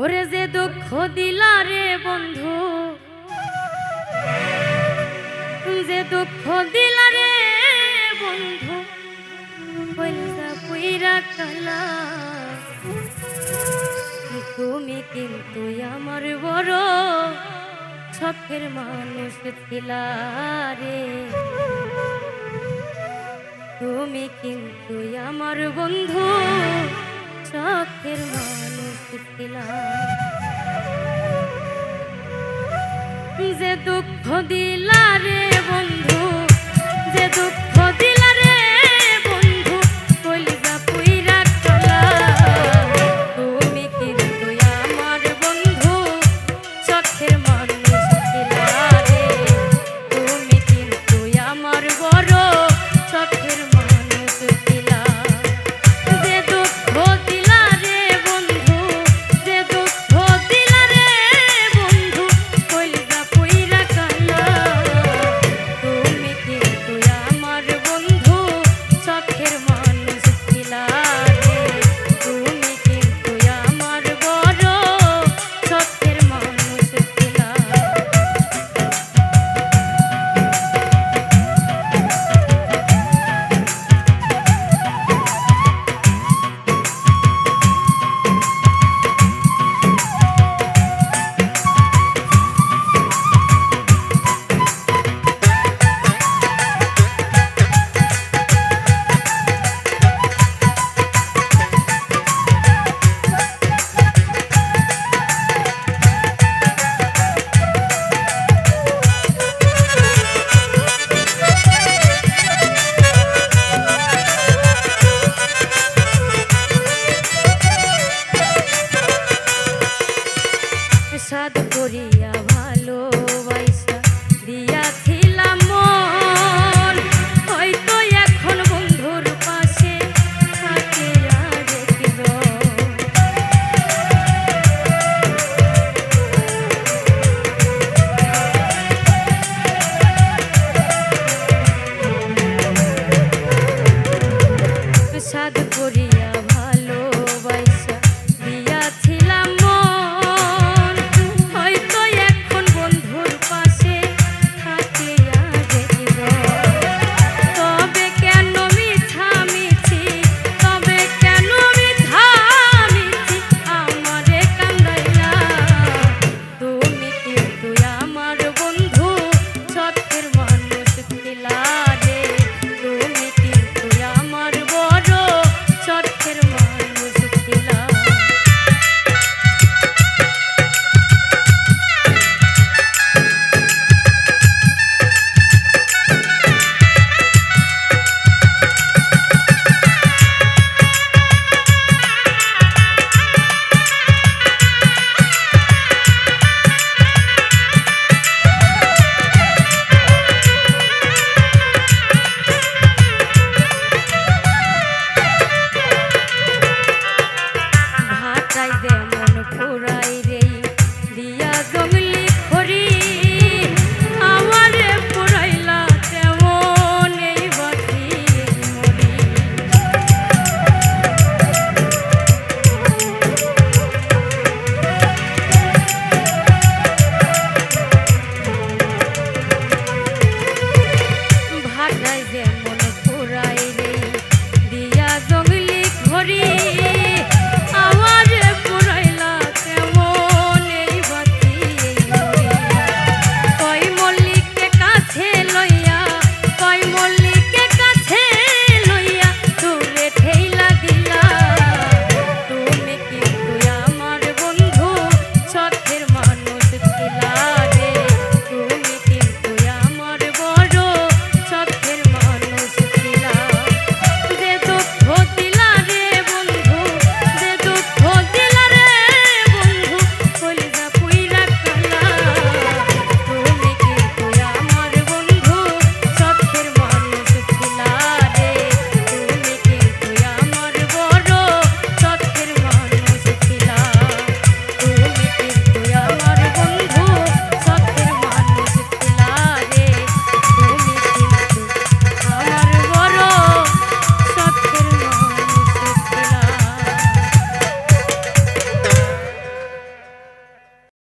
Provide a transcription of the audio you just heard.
ওরে যে দুঃখ দিলা রে বন্ধু, যে দুঃখ দিলা রে বন্ধু, কইলা পুইরা কালা। তুমি কিন্তু আমার বড় শখের মানুষ ছিলা রে। তুমি কিন্তু আমার বন্ধু শখের মানুষ ছিলা। যে দুঃখ দিলা রে বন্ধু, যে দুঃখ দিলা রে বন্ধু, কলিজা পুইরা কালা। তুমি কিন্তু আমার বন্ধু শখের মানুষ ছিলা রে। তুমি কিন্তু আমার বড় শখের মানুষ ছিলা। যে দুঃখ দিলা রে বন্ধু, যে দুঃখ দিলা রে বন্ধু, কলিজা পুইরা কালা। তুমি কিন্তু আমার বন্ধু শখের মানুষ ছিলা রে। তুমি কিন্তু আমার বড় শখের মানুষ ছিলা। সাদ করিয়া ভালোবাসা দিয়াছিলাম মন, হয়তো এখন বন্ধুর পাশে থাকিয়া দেখিব। সাদ করিয়া ভালোবাসা দিয়াছিলাম মন, হয়তো এখন বন্ধুর পাশে থাকিয়া দেখিব। তবে কেন মিছামিছি, তবে কেন মিছামিছি আমারে কান্দাইলা। তুমি কিন্তু আমার বন্ধু শখের মানুষ ছিলা রে। তুমি কিন্তু আমার বড় শখের মানুষ ছিলা। ভাটাই যেমন ফুরাই রে